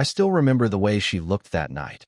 I still remember the way she looked that night,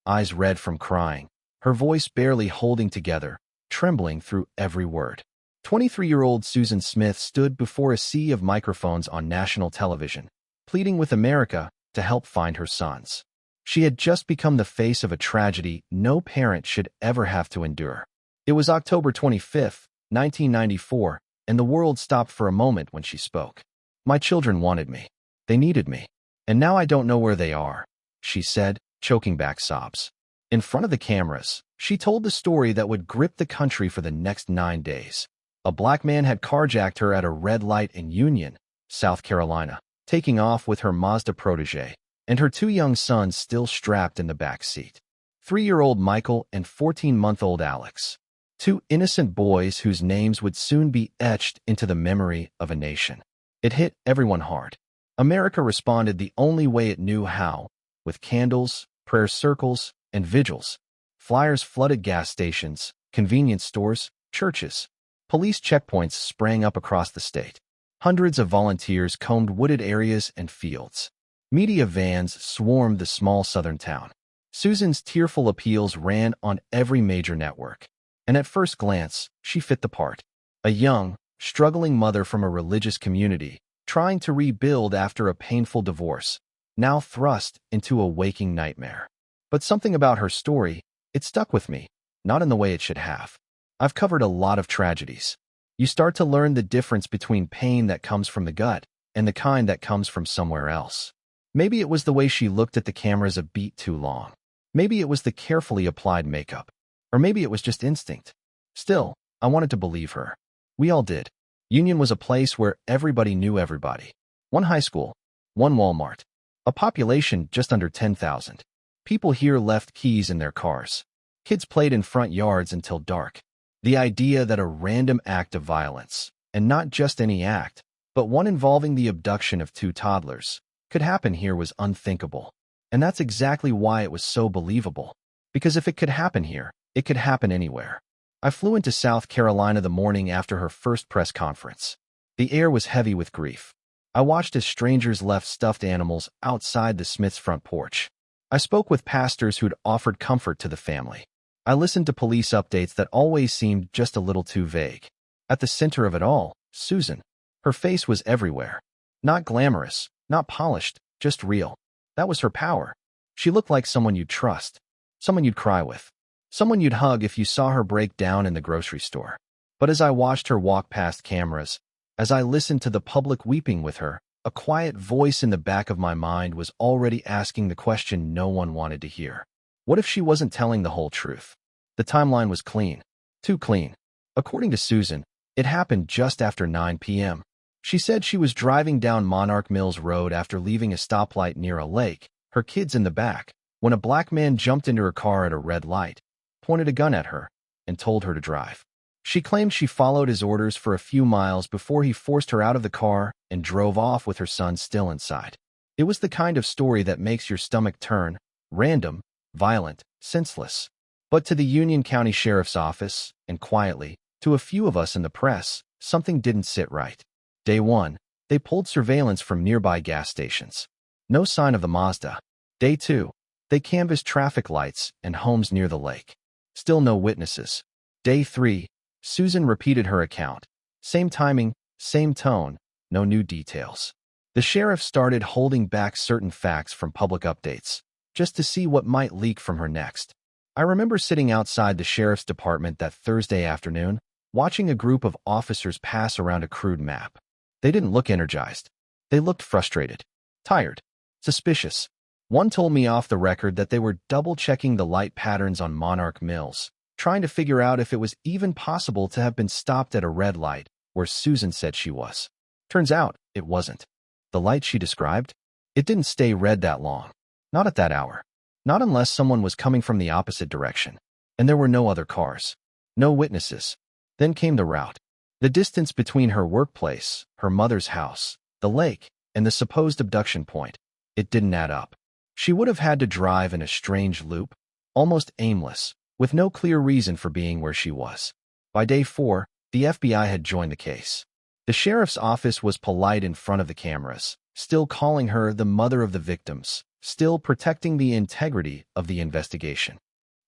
eyes red from crying, her voice barely holding together, trembling through every word. 23-year-old Susan Smith stood before a sea of microphones on national television, pleading with America to help find her sons. She had just become the face of a tragedy no parent should ever have to endure. It was October 25, 1994, and the world stopped for a moment when she spoke. My children wanted me. They needed me. And now I don't know where they are, she said, choking back sobs. In front of the cameras, she told the story that would grip the country for the next 9 days. A black man had carjacked her at a red light in Union, South Carolina, taking off with her Mazda protege, and her 2 young sons still strapped in the back seat. 3-year-old Michael and 14-month-old Alex. 2 innocent boys whose names would soon be etched into the memory of a nation. It hit everyone hard. America responded the only way it knew how, with candles, prayer circles, and vigils. Flyers flooded gas stations, convenience stores, churches. Police checkpoints sprang up across the state. Hundreds of volunteers combed wooded areas and fields. Media vans swarmed the small southern town. Susan's tearful appeals ran on every major network. And at first glance, she fit the part. A young, struggling mother from a religious community, trying to rebuild after a painful divorce, now thrust into a waking nightmare. But something about her story, it stuck with me, not in the way it should have. I've covered a lot of tragedies. You start to learn the difference between pain that comes from the gut and the kind that comes from somewhere else. Maybe it was the way she looked at the cameras a beat too long. Maybe it was the carefully applied makeup. Or maybe it was just instinct. Still, I wanted to believe her. We all did. Union was a place where everybody knew everybody. 1 high school, 1 Walmart. A population just under 10,000. People here left keys in their cars. Kids played in front yards until dark. The idea that a random act of violence, and not just any act, but one involving the abduction of 2 toddlers, could happen here was unthinkable. And that's exactly why it was so believable. Because if it could happen here, it could happen anywhere. I flew into South Carolina the morning after her first press conference. The air was heavy with grief. I watched as strangers left stuffed animals outside the Smiths' front porch. I spoke with pastors who'd offered comfort to the family. I listened to police updates that always seemed just a little too vague. At the center of it all, Susan. Her face was everywhere. Not glamorous, not polished, just real. That was her power. She looked like someone you'd trust, someone you'd cry with, someone you'd hug if you saw her break down in the grocery store. But as I watched her walk past cameras, as I listened to the public weeping with her, a quiet voice in the back of my mind was already asking the question no one wanted to hear. What if she wasn't telling the whole truth? The timeline was clean. Too clean. According to Susan, it happened just after 9 p.m. She said she was driving down Monarch Mills Road after leaving a stoplight near a lake, her kids in the back, when a black man jumped into her car at a red light, pointed a gun at her, and told her to drive. She claimed she followed his orders for a few miles before he forced her out of the car and drove off with her son still inside. It was the kind of story that makes your stomach turn, random, violent, senseless. But to the Union County Sheriff's Office, and quietly, to a few of us in the press, something didn't sit right. Day 1, they pulled surveillance from nearby gas stations. No sign of the Mazda. Day 2, they canvassed traffic lights and homes near the lake. Still no witnesses. Day 3, Susan repeated her account. Same timing, same tone, no new details. The sheriff started holding back certain facts from public updates, just to see what might leak from her next. I remember sitting outside the sheriff's department that Thursday afternoon, watching a group of officers pass around a crude map. They didn't look energized. They looked frustrated, tired, suspicious. One told me off the record that they were double-checking the light patterns on Monarch Mills, trying to figure out if it was even possible to have been stopped at a red light where Susan said she was. Turns out, it wasn't. The light she described? It didn't stay red that long. Not at that hour. Not unless someone was coming from the opposite direction. And there were no other cars. No witnesses. Then came the route. The distance between her workplace, her mother's house, the lake, and the supposed abduction point. It didn't add up. She would have had to drive in a strange loop, almost aimless, with no clear reason for being where she was. By day 4, the FBI had joined the case. The sheriff's office was polite in front of the cameras, still calling her the mother of the victims, still protecting the integrity of the investigation.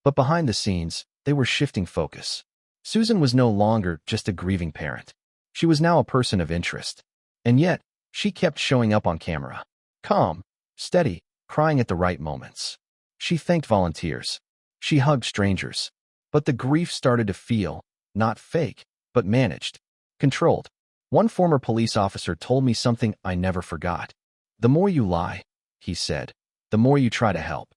But behind the scenes, they were shifting focus. Susan was no longer just a grieving parent. She was now a person of interest. And yet, she kept showing up on camera. Calm, steady, crying at the right moments. She thanked volunteers. She hugged strangers. But the grief started to feel, not fake, but managed, controlled. One former police officer told me something I never forgot. The more you lie, he said, the more you try to help.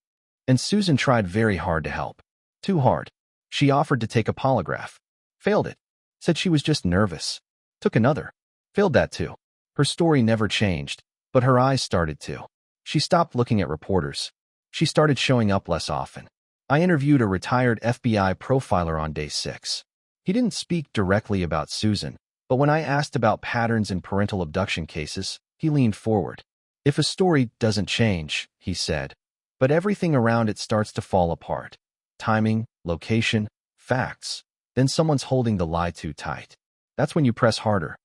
And Susan tried very hard to help. Too hard. She offered to take a polygraph. Failed it. Said she was just nervous. Took another. Failed that too. Her story never changed, but her eyes started to. She stopped looking at reporters. She started showing up less often. I interviewed a retired FBI profiler on day 6. He didn't speak directly about Susan, but when I asked about patterns in parental abduction cases, he leaned forward. If a story doesn't change, he said, but everything around it starts to fall apart. Timing, location, facts. Then someone's holding the lie too tight. That's when you press harder.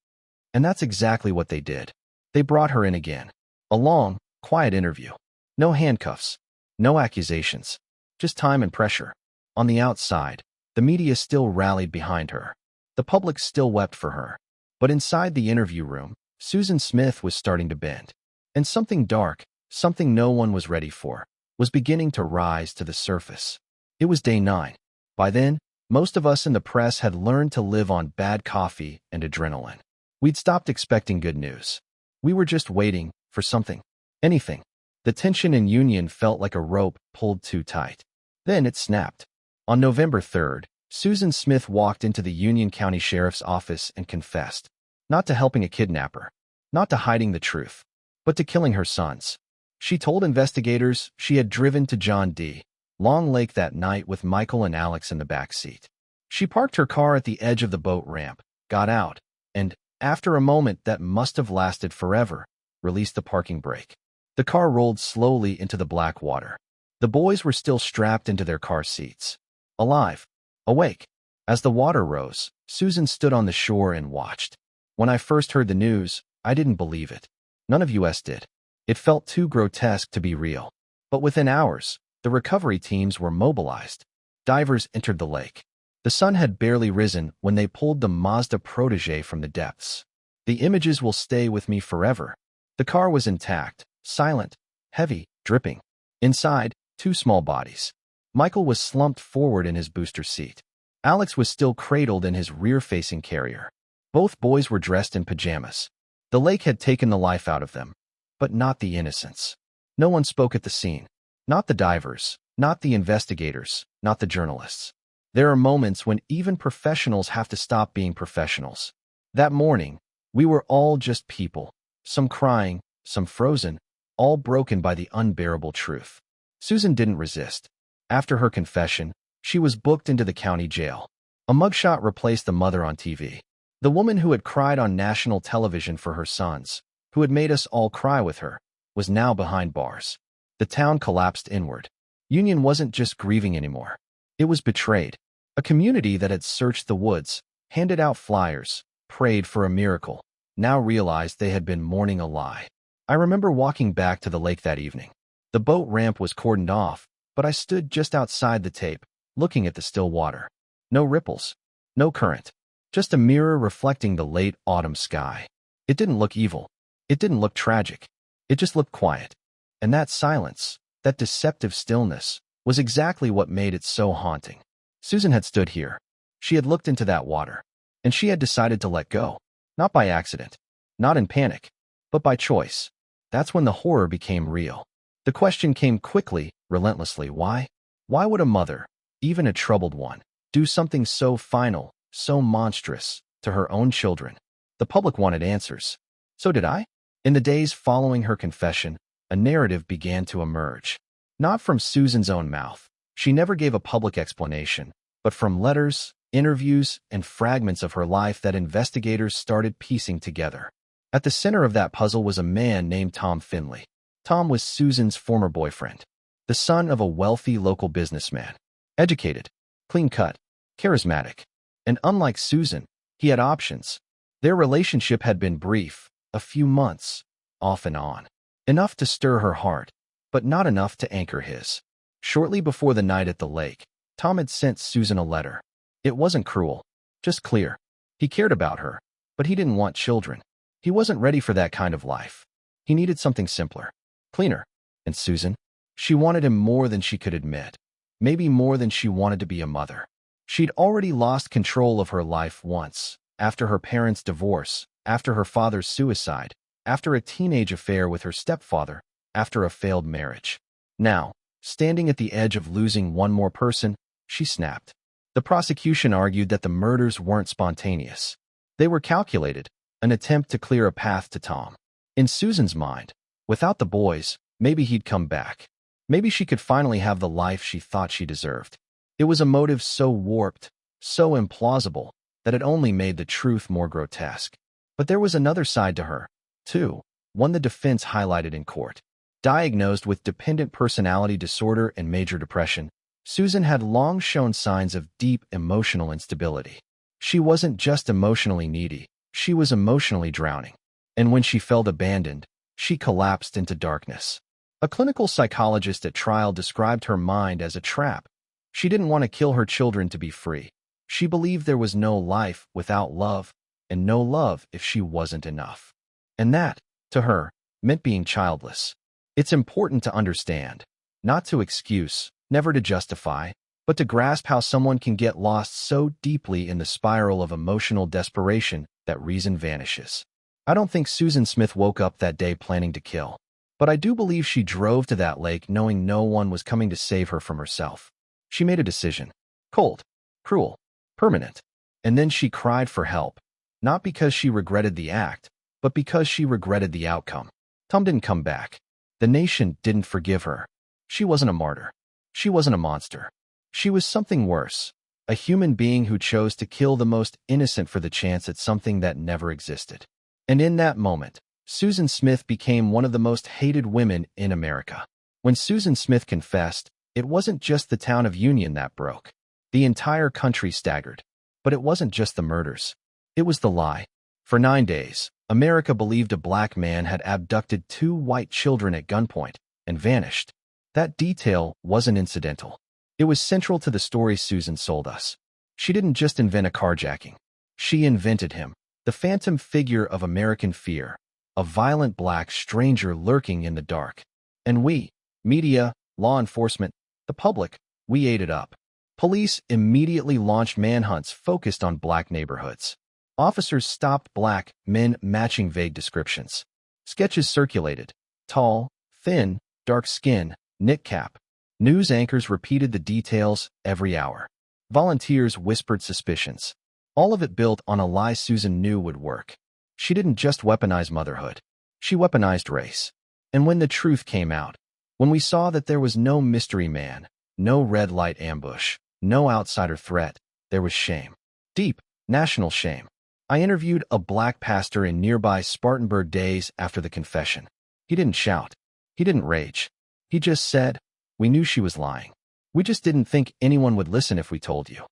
And that's exactly what they did. They brought her in again. A long, quiet interview. No handcuffs. No accusations. Just time and pressure. On the outside, the media still rallied behind her. The public still wept for her. But inside the interview room, Susan Smith was starting to bend. And something dark, something no one was ready for, was beginning to rise to the surface. It was day 9. By then, most of us in the press had learned to live on bad coffee and adrenaline. We'd stopped expecting good news. We were just waiting for something. Anything. The tension in Union felt like a rope pulled too tight. Then it snapped. On November 3rd, Susan Smith walked into the Union County Sheriff's office and confessed. Not to helping a kidnapper. Not to hiding the truth. But to killing her sons. She told investigators she had driven to John D. Long Lake that night with Michael and Alex in the back seat. She parked her car at the edge of the boat ramp, got out, and, after a moment that must have lasted forever, released the parking brake. The car rolled slowly into the black water. The boys were still strapped into their car seats. Alive. Awake. As the water rose, Susan stood on the shore and watched. When I first heard the news, I didn't believe it. None of us did. It felt too grotesque to be real. But within hours, the recovery teams were mobilized. Divers entered the lake. The sun had barely risen when they pulled the Mazda Protege from the depths. The images will stay with me forever. The car was intact, silent, heavy, dripping. Inside, 2 small bodies. Michael was slumped forward in his booster seat. Alex was still cradled in his rear-facing carrier. Both boys were dressed in pajamas. The lake had taken the life out of them, but not the innocence. No one spoke at the scene. Not the divers, not the investigators, not the journalists. There are moments when even professionals have to stop being professionals. That morning, we were all just people, some crying, some frozen, all broken by the unbearable truth. Susan didn't resist. After her confession, she was booked into the county jail. A mugshot replaced the mother on TV. The woman who had cried on national television for her sons, who had made us all cry with her, was now behind bars. The town collapsed inward. Union wasn't just grieving anymore. It was betrayed. A community that had searched the woods, handed out flyers, prayed for a miracle, now realized they had been mourning a lie. I remember walking back to the lake that evening. The boat ramp was cordoned off, but I stood just outside the tape, looking at the still water. No ripples. No current. Just a mirror reflecting the late autumn sky. It didn't look evil. It didn't look tragic. It just looked quiet. And that silence, that deceptive stillness, was exactly what made it so haunting. Susan had stood here. She had looked into that water. And she had decided to let go. Not by accident. Not in panic. But by choice. That's when the horror became real. The question came quickly, relentlessly. Why? Why would a mother, even a troubled one, do something so final, so monstrous, to her own children? The public wanted answers. So did I. In the days following her confession, a narrative began to emerge. Not from Susan's own mouth. She never gave a public explanation, but from letters, interviews, and fragments of her life that investigators started piecing together. At the center of that puzzle was a man named Tom Finley. Tom was Susan's former boyfriend, the son of a wealthy local businessman. Educated, clean-cut, charismatic. And unlike Susan, he had options. Their relationship had been brief, a few months, off and on. Enough to stir her heart, but not enough to anchor his. Shortly before the night at the lake, Tom had sent Susan a letter. It wasn't cruel, just clear. He cared about her, but he didn't want children. He wasn't ready for that kind of life. He needed something simpler, cleaner. And Susan? She wanted him more than she could admit. Maybe more than she wanted to be a mother. She'd already lost control of her life once, after her parents' divorce, after her father's suicide, after a teenage affair with her stepfather, after a failed marriage. Now, standing at the edge of losing one more person, she snapped. The prosecution argued that the murders weren't spontaneous. They were calculated, an attempt to clear a path to Tom. In Susan's mind, without the boys, maybe he'd come back. Maybe she could finally have the life she thought she deserved. It was a motive so warped, so implausible, that it only made the truth more grotesque. But there was another side to her, too, one the defense highlighted in court. Diagnosed with dependent personality disorder and major depression, Susan had long shown signs of deep emotional instability. She wasn't just emotionally needy, she was emotionally drowning. And when she felt abandoned, she collapsed into darkness. A clinical psychologist at trial described her mind as a trap. She didn't want to kill her children to be free. She believed there was no life without love, and no love if she wasn't enough. And that, to her, meant being childless. It's important to understand, not to excuse, never to justify, but to grasp how someone can get lost so deeply in the spiral of emotional desperation that reason vanishes. I don't think Susan Smith woke up that day planning to kill, but I do believe she drove to that lake knowing no one was coming to save her from herself. She made a decision. Cold, cruel, permanent. And then she cried for help, not because she regretted the act, but because she regretted the outcome. Tom didn't come back. The nation didn't forgive her. She wasn't a martyr. She wasn't a monster. She was something worse, a human being who chose to kill the most innocent for the chance at something that never existed. And in that moment, Susan Smith became one of the most hated women in America. When Susan Smith confessed, it wasn't just the town of Union that broke. The entire country staggered. But it wasn't just the murders. It was the lie. For 9 days, America believed a black man had abducted 2 white children at gunpoint and vanished. That detail wasn't incidental. It was central to the story Susan sold us. She didn't just invent a carjacking. She invented him, the phantom figure of American fear, a violent black stranger lurking in the dark. And we, media, law enforcement, the public, we ate it up. Police immediately launched manhunts focused on black neighborhoods. Officers stopped black men matching vague descriptions. Sketches circulated: tall, thin, dark skin, knit cap. News anchors repeated the details every hour. Volunteers whispered suspicions. All of it built on a lie Susan knew would work. She didn't just weaponize motherhood. She weaponized race. And when the truth came out, when we saw that there was no mystery man, no red light ambush, no outsider threat, there was shame. Deep, national shame. I interviewed a black pastor in nearby Spartanburg days after the confession. He didn't shout. He didn't rage. He just said, "We knew she was lying. We just didn't think anyone would listen if we told you."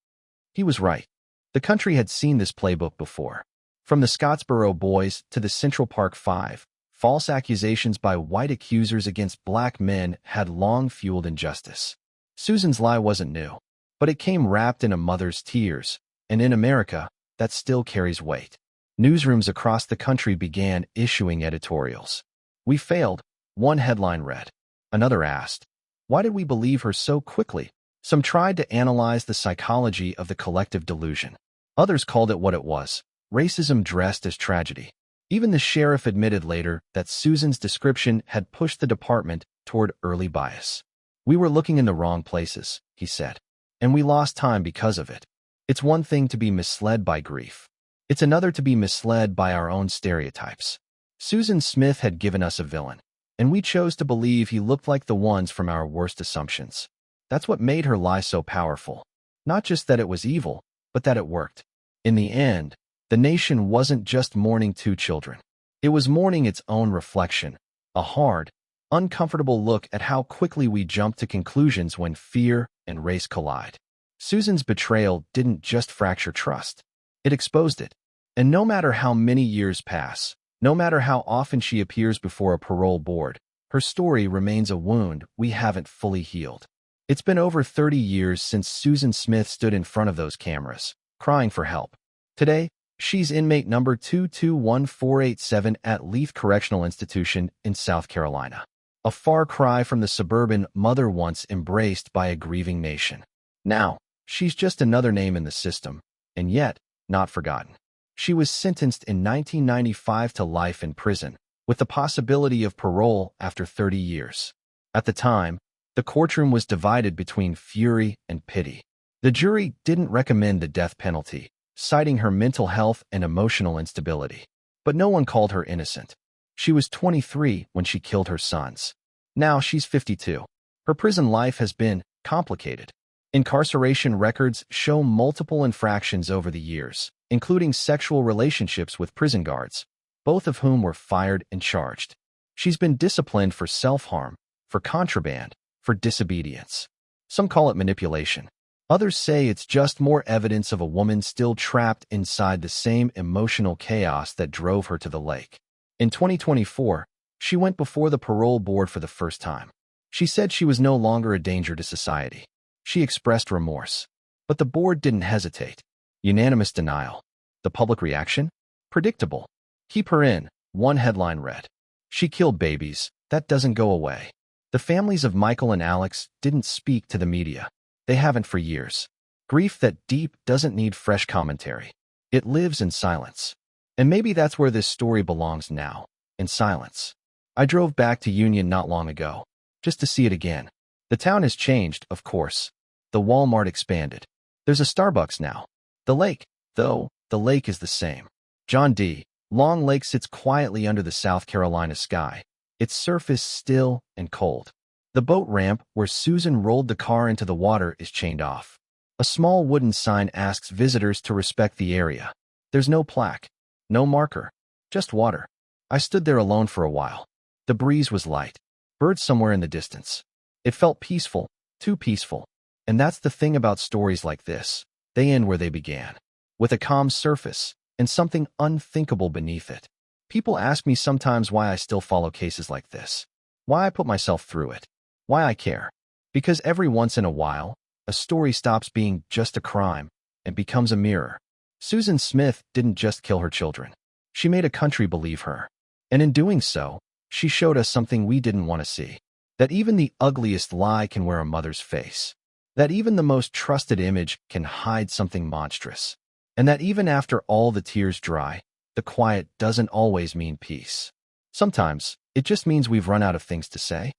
He was right. The country had seen this playbook before. From the Scottsboro Boys to the Central Park Five, false accusations by white accusers against black men had long fueled injustice. Susan's lie wasn't new, but it came wrapped in a mother's tears, and in America, that still carries weight. Newsrooms across the country began issuing editorials. "We failed," one headline read. Another asked, "Why did we believe her so quickly?" Some tried to analyze the psychology of the collective delusion. Others called it what it was: racism dressed as tragedy. Even the sheriff admitted later that Susan's description had pushed the department toward early bias. "We were looking in the wrong places," he said, "and we lost time because of it." It's one thing to be misled by grief. It's another to be misled by our own stereotypes. Susan Smith had given us a villain, and we chose to believe he looked like the ones from our worst assumptions. That's what made her lie so powerful. Not just that it was evil, but that it worked. In the end, the nation wasn't just mourning 2 children. It was mourning its own reflection, a hard, uncomfortable look at how quickly we jump to conclusions when fear and race collide. Susan's betrayal didn't just fracture trust. It exposed it. And no matter how many years pass, no matter how often she appears before a parole board, her story remains a wound we haven't fully healed. It's been over 30 years since Susan Smith stood in front of those cameras, crying for help. Today, she's inmate number 221487 at Leith Correctional Institution in South Carolina. A far cry from the suburban mother once embraced by a grieving nation. Now, she's just another name in the system, and yet, not forgotten. She was sentenced in 1995 to life in prison, with the possibility of parole after 30 years. At the time, the courtroom was divided between fury and pity. The jury didn't recommend the death penalty, citing her mental health and emotional instability. But no one called her innocent. She was 23 when she killed her sons. Now she's 52. Her prison life has been complicated. Incarceration records show multiple infractions over the years, including sexual relationships with prison guards, both of whom were fired and charged. She's been disciplined for self-harm, for contraband, for disobedience. Some call it manipulation. Others say it's just more evidence of a woman still trapped inside the same emotional chaos that drove her to the lake. In 2024, she went before the parole board for the first time. She said she was no longer a danger to society. She expressed remorse. But the board didn't hesitate. Unanimous denial. The public reaction? Predictable. Keep her in, one headline read. She killed babies. That doesn't go away. The families of Michael and Alex didn't speak to the media. They haven't for years. Grief that deep doesn't need fresh commentary. It lives in silence. And maybe that's where this story belongs now, in silence. I drove back to Union not long ago, just to see it again. The town has changed, of course. The Walmart expanded. There's a Starbucks now. The lake, though, the lake is the same. John D. Long Lake sits quietly under the South Carolina sky, its surface still and cold. The boat ramp where Susan rolled the car into the water is chained off. A small wooden sign asks visitors to respect the area. There's no plaque, no marker, just water. I stood there alone for a while. The breeze was light, birds somewhere in the distance. It felt peaceful, too peaceful. And that's the thing about stories like this. They end where they began, with a calm surface and something unthinkable beneath it. People ask me sometimes why I still follow cases like this, why I put myself through it, why I care. Because every once in a while, a story stops being just a crime and becomes a mirror. Susan Smith didn't just kill her children. She made a country believe her. And in doing so, she showed us something we didn't want to see. That even the ugliest lie can wear a mother's face. That even the most trusted image can hide something monstrous. And that even after all the tears dry, the quiet doesn't always mean peace. Sometimes, it just means we've run out of things to say.